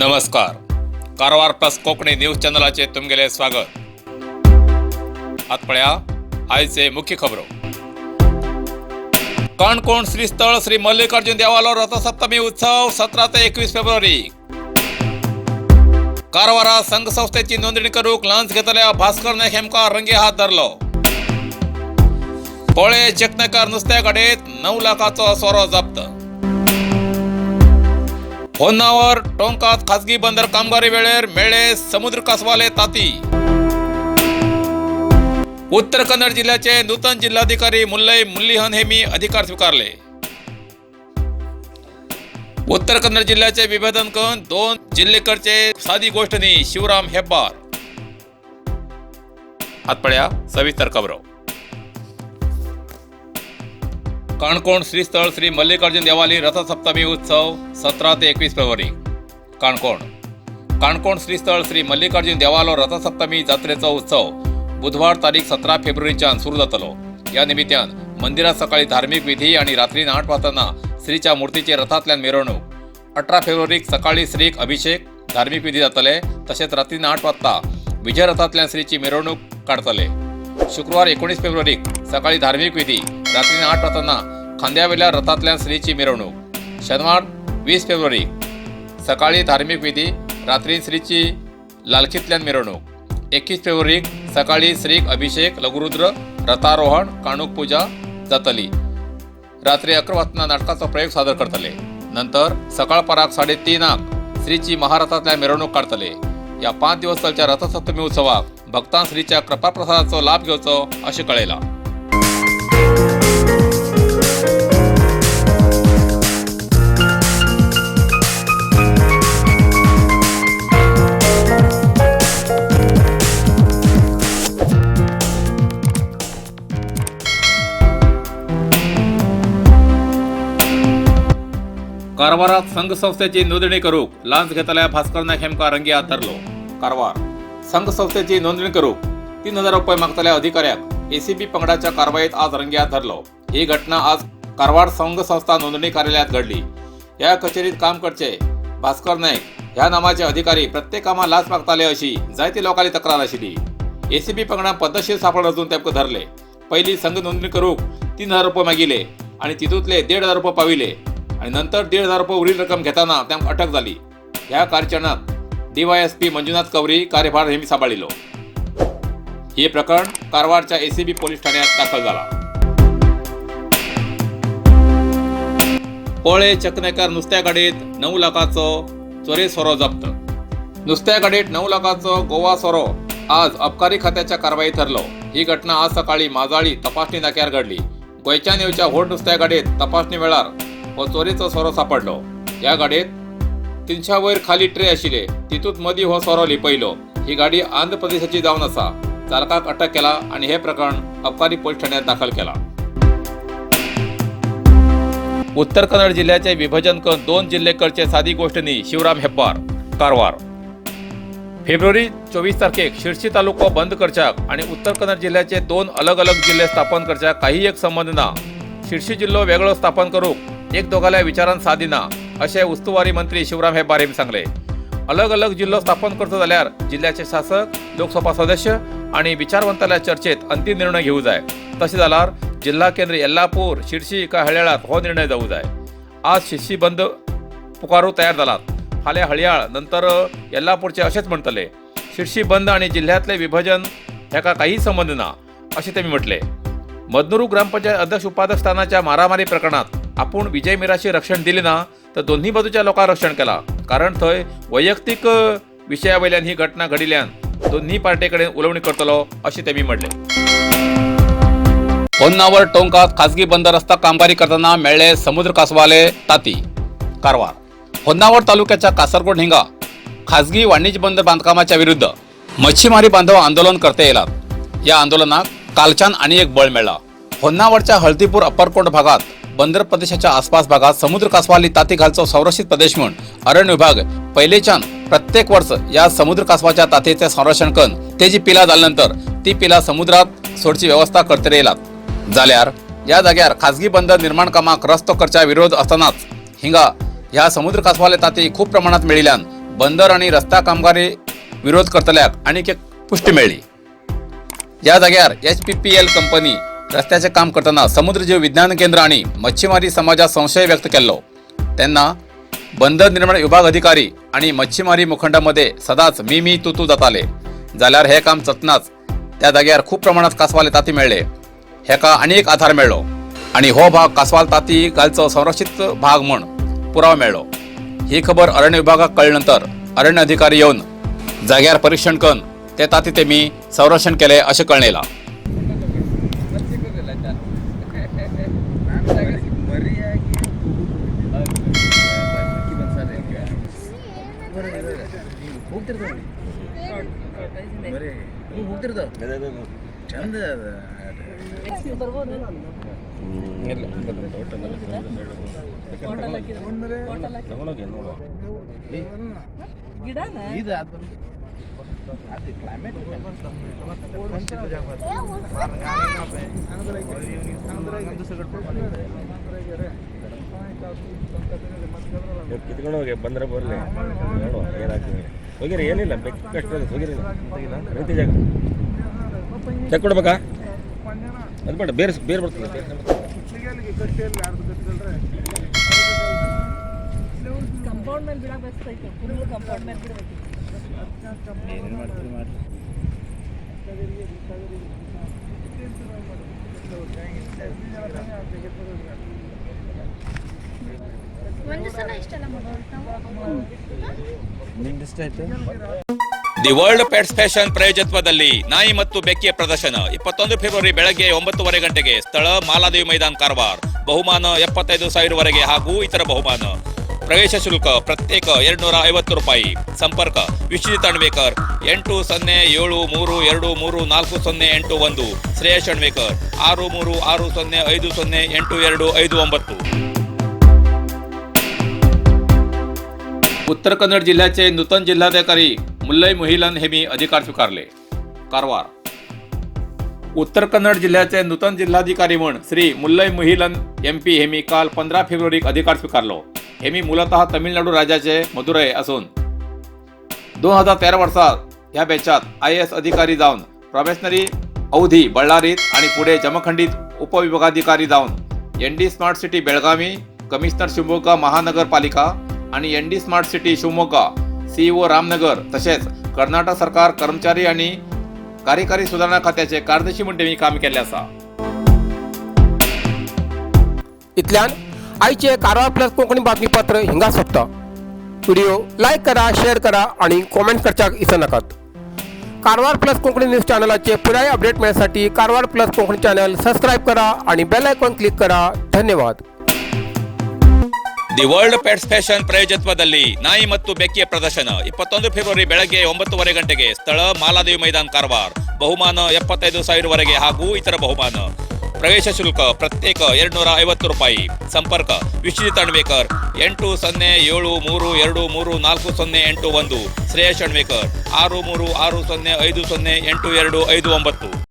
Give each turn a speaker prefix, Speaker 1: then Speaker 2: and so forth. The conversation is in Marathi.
Speaker 1: नमस्कार. कारवार प्लस कोकणी न्यूज चॅनलाचे तुमगेले स्वागत. आतपळ्या आयचे मुख्य खबरो. काणकोण श्रीस्थळ श्री मल्लिकार्जुन देवालो रथसप्तमी उत्सव 17 ते 21 फेब्रुवारी. कारवारा संघ संस्थेची नोंदणी करूक लांच घेतल्या भास्कर नायक हेमका रंगे हात धरलो. पोळे चेकनेकर नुस्त्या गाडीत 9 लाखाचो सोरो जप्त. होन्नावर टोंकात खासगी बंदर कामगारी वेळेर मेळे समुद्र कासवाले ताती. उत्तर कन्नड जिल्ह्याचे नूतन जिल्हाधिकारी मुल्लई मुल्लीहन हेमी अधिकार स्वीकारले. उत्तर कन्नड जिल्ह्याचे विभाजन करून 2 जिल्हेकडचे साधी गोष्ट न्ही शिवराम हेब्बार. आतपळ्या सविस्तर खबरो. काणकोण श्रीस्थळ श्री मल्लिकार्जुन देवाली रथसप्तमी उत्सव 17 ते 21 फेब्रुवारी. काणकोण श्रीस्थळ श्री मल्लिकार्जुन देवालो रथसप्तमी जात्रेचो उत्सव बुधवार तारीख 17 फेब्रुवारीच्यान सुरू जातलो. या निमित्तान मंदिरात सकाळी धार्मिक विधी आणि रात्री 8 वाजताना श्रीच्या मूर्तीचे रथांतल्यान मिरवणूक. 18 फेब्रुवारीक सकाळी श्रीक अभिषेक धार्मिक विधी जातले. तसेच रात्री 8 वाजता विजय रथांतल्यान श्रीची मिरवणूक काढतले. शुक्रवार 19 फेब्रुवारीक सकाळी धार्मिक विधी रात्री 8 वाजताना खांद्यावेल्या रथांतल्यान श्रीची मिरवणूक. शनिवार 20 फेब्रुवारी सकाळी धार्मिक विधी रात्री श्रीची लालखीतल्यान मिरवणूक. 21 फेब्रुवारीक सकाळी श्रीक अभिषेक लघुरुद्र रथारोहण काणूक पूजा जातली. रात्री 11 वाजता नाटकाचो प्रयोग सादर करतले. नंतर सकाळपराक 3:30 श्रीची महारथांतल्यान मिरवणूक काढतले. या 5 दिवस चलच्या रथसप्तमी उत्सवाक भक्तां श्रीच्या कृपा प्रसादाचो लाभ घेवचो अशें कळयलां. कारवारात संघ संस्थेची नोंदणी करूक लांच घेतल्या भास्कर नायक हेमका रंगे हात धरलो. कारवार संघ संस्थेची नोंदणी करूक 3000 रुपये मागतल्या अधिकाऱ्याक एसीबी पंगडाच्या कारवाईत आज रंगे हात धरलो. ही घटना आज कारवार संघ संस्था नोंदणी कार्यालयात घडली. या कचेरीत काम करचे भास्कर नायक ह्या नावाचे अधिकारी प्रत्येक कामात लाच मागताले अशी जायती लोकांची तक्रार आशिल्ली. एसीबी पंगडान पद्धतशीर सापळ रचून तेमकां धरले. पयली संघ नोंदणी करूक 3000 रुपये मागिले आणि तितूंतले 1,500 रुपये पाविले आणि नंतर 1,500 रुपये उरील रक्कम घेताना त्यांना अटक झाली. ह्या कार्यचरणात DYSP मंजुनाथ कवरी कार्यभार हेमी सांभाळिलो. हे प्रकरण कारवारच्या एसीबी पोलीस ठाण्यात दाखल झाला. पोळे चेकनेकर नुस्त्या गाडीत 9 लाखाचो चोरी सोरो जप्त. नुस्त्या गाडीत 9 लाखाचो गोवा सोरो आज अबकारी खात्याच्या कारवाईत ठरलो. ही घटना आज सकाळी माजाळी तपासणी नाक्यार घडली. गोंयच्यान येवच्या व्हड नुस्त्या गाडीत तपासणी वेळार हो चोरीचो सोरो सापडलो. ह्या गाडयेत 300 वयर खाली ट्रे आशिल्ले. तितूंत मदीं हो सोरो लिपयलो. ही गाडी आंध्र प्रदेशाची जावन आसा. चालकाक अटक केला आणि हे प्रकरण अबकारी पोलीस ठाण्यात दाखल केला. उत्तर कन्नड जिल्ह्याचे विभाजन करून 2 जिल्हेकडचे साधी गोष्ट न्ही शिवराम हेब्बार. कारवार फेब्रुवारी 24 तारखेक शिर्सी तालुको बंद करच्याक आणि उत्तर कन्नड जिल्ह्याचे 2 अलग अलग जिल्हे स्थापन करच्याक काही एक संबंध ना. शिर्सी जिल्हो वेगळो स्थापन करूक एक दोगाल्या विचारान सादिना अशें उस्तुवारी मंत्री शिवराम हेब्बार हेमी सांगले. अलग अलग जिल्हो स्थापन करचो जाल्यार जिल्ह्याचे शासक लोकसभा सदस्य आणि विचारवंतांच्या चर्चेत अंतिम निर्णय घेवू जाय. तशें जाल्यार जिल्हा केंद्र येल्लापूर शिर्सी का हळयाळात हो निर्णय जावू जाय. आज शिर्सी बंद पुकारू तयार जालात. फाल्यां हळयाळ नंतर येल्लापूरचे अशेंच म्हणटले. शिर्सी बंद आणि जिल्ह्यातले विभाजन हेका काही संबंध ना अशें तेमी म्हटले. मदनुरू ग्रामपंचायत अध्यक्ष उपाध्यक्ष स्थानाच्या मारामारी प्रकरणात आपूण विजय मिराशी रक्षण दिले ना तर दोन्ही बाजूच्या लोकांक रक्षण केला. कारण थंय वैयक्तीक विशया वयल्यान ही घटना घडिल्ल्यान दोन्ही पार्टी कडेन उलोवणी करतलो अशें तेमी म्हणले. होन्नावर टोंकात खासगी बंदर रस्ता कामगारी करताना मेळ्ळे समुद्र कासवाले ताती. कारवार होन्नावर तालुक्याच्या कासरगोड हिंगा खासगी वाणिज्य बंदर बांधकामाच्या विरुद्ध मच्छीमारी बांधव आंदोलन करते येयलात. या आंदोलनाक कालच्यान आणि एक बळ मेळ्ळा. होन्नावरच्या हळदीपूर अप्परकोट भागात बंदर प्रदेशाच्या आसपास भागात समुद्र कासवाली ताती घालचो संरक्षित प्रदेश म्हणून अरण्य विभाग पहिलेच्यान प्रत्येक वर्ष या समुद्र कासवाच्या तातेचे संरक्षण करून तेजी पिला जाल्यानंतर ती पिला समुद्रात सोडची व्यवस्था करते येयलात. जाल्यार या जाग्यार खासगी बंदर निर्माण कामाक रस्तो करच्या विरोध असतानाच हिंगा ह्या समुद्र कासवाले ताती खूप प्रमाणात मेळिल्ल्यान बंदर आणि रस्ता कामगारी विरोध करतल्याक आनीक एक पुष्टी मेळ्ळी। ह्या जाग्यार HPPL कंपनी रस्त्याचे काम करताना समुद्रजीव विज्ञान केंद्र आणि मच्छीमारी समाजात संशय व्यक्त केलो तेन्ना बंदर निर्माण विभाग अधिकारी आणि मच्छीमारी मुखंडामध्ये सदांच मी तू जाताले जाल्यार हे काम चलतनाच त्या जाग्यार खूप प्रमाणात कासवाले ताती मेळ्ळे। हेका आनी एक आधार मेळ्ळो आणि हो भाग कासवाल ताती घालचो संरक्षित भाग म्हण पुरावो मेळ्ळो। ही खबर अरण्य विभागाक कळल्यानंतर अरण्य अधिकारी येवन जाग्यार परीक्षण करून ते ताती तेमी संरक्षण केले असे कळयला।
Speaker 2: ಕಿತ್ಕೊಂಡೋಗಿ ಬಂದ್ರೆ ಬರಲಿ ನೋಡುವ ಏನಾಗ್ತದೆ ಹೋಗಿರಿ ಏನಿಲ್ಲ ಬೇಕಷ್ಟು ಹೋಗಿರಿ ರೀತಿ ಜಾಗ ಚೆಕ್ ಕೊಡ್ಬೇಕಾ ಅದು ಬೇಡ ಬೇರೆ ಬೇರೆ ಬರ್ತದೆ
Speaker 3: ಕಂಪೌಂಡ್ ಮೇಲೆ ಬಿಡಬೇಕು ಫುಲ್ ಕಂಪೌಂಡ್ ಮೇಲೆ ಬಿಡಬೇಕು
Speaker 2: ಏನೇನು ಮಾಡ್ತೀರಿ ಮಾಡಿ
Speaker 3: ಒಂದು ಸಲ ಇಷ್ಟಲ್ಲ
Speaker 2: ನಿಮ್ಗೆ ಆಯ್ತು
Speaker 1: ದಿ ವರ್ಲ್ಡ್ ಪೆಟ್ಸ್ ಫ್ಯಾಷನ್ ಪ್ರಾಯೋಜಕತ್ವದಲ್ಲಿ ನಾಯಿ ಮತ್ತು ಬೆಕ್ಕಿಯ ಪ್ರದರ್ಶನ 21 ಫೆಬ್ರವರಿ ಬೆಳಗ್ಗೆ 9:30 ಗಂಟೆಗೆ ಸ್ಥಳ ಮಾಲಾದೇವಿ ಮೈದಾನ ಕಾರವಾರ ಬಹುಮಾನ 75,000 ವರೆಗೆ ಹಾಗೂ ಇತರ ಬಹುಮಾನ ಪ್ರವೇಶ ಶುಲ್ಕ ಪ್ರತ್ಯೇಕ 250 ರೂಪಾಯಿ ಸಂಪರ್ಕ ವಿಶ್ವಜಿತ್ ಅಣ್ವೇಕರ್ 8073234081 ಶ್ರೇಯಸ್ ಅಣ್ವೇಕರ್ 6360508259 उत्तर कन्नड जिल्ह्याचे नूतन जिल्हाधिकारी मुल्लई मुहिलन हेमी अधिकार स्वीकारले कारवार। उत्तर कन्नड जिल्ह्याचे नूतन जिल्हाधिकारी म्हणून श्री मुल्लई मुहिलन MP हेमी काल 15 फेब्रुवारीक अधिकार स्वीकारलो। हेमी मूलतः तमिळनाडू राज्याचे मदुरै असून 2013 वर्सात ह्या बॅचात IAS अधिकारी जाऊन प्रोबेशनरी अवधी बळ्ळारीत आणि पुढे जमखंडीत उपविभागाधिकारी जाऊन ND smart city Belagavi, commissioner Shivamogga महानगरपालिका आणि ND smart city Shivamogga CEO Ramnagar तसेच कर्नाटक सरकार कर्मचारी आणि कार्यकारी सुधारणा खात्याचे कार्यदर्शी म्हणून काम केले असा।
Speaker 4: इतल्यान आईचे कारवार प्लस कोंकणी बातमीपत्र हिंगा सोंपता। व्हिडिओ लाईक करा, शेअर करा आणि कॉमेंट करच्याक विसरू नकात। कारवार प्लस कोंकणी न्यूज चॅनलाचे पुराय अपडेट मिळण्यासाठी Karwar plus Konkani channel subscribe करा आणि बेल आयकॉन क्लिक करा। धन्यवाद।
Speaker 1: ದಿ ವರ್ಲ್ಡ್ ಪೆಟ್ಸ್ ಫ್ಯಾಷನ್ ಪ್ರಾಯೋಜಕತ್ವದಲ್ಲಿ ನಾಯಿ ಮತ್ತು ಬೆಕ್ಕಿಯ ಪ್ರದರ್ಶನ 21 ಫೆಬ್ರವರಿ ಬೆಳಗ್ಗೆ 9:30 ಗಂಟೆಗೆ ಸ್ಥಳ ಮಾಲಾದೇವಿ ಮೈದಾನ ಕಾರವಾರ ಬಹುಮಾನ 75,000 ವರೆಗೆ ಹಾಗೂ ಇತರ ಬಹುಮಾನ ಪ್ರವೇಶ ಶುಲ್ಕ ಪ್ರತ್ಯೇಕ 250 ರೂಪಾಯಿ ಸಂಪರ್ಕ ವಿಶ್ವಜಿತ್ ಅಣ್ವೇಕರ್ 8073234081 ಶ್ರೇಯಸ್ ಅಣ್ವೇಕರ್ 6360508259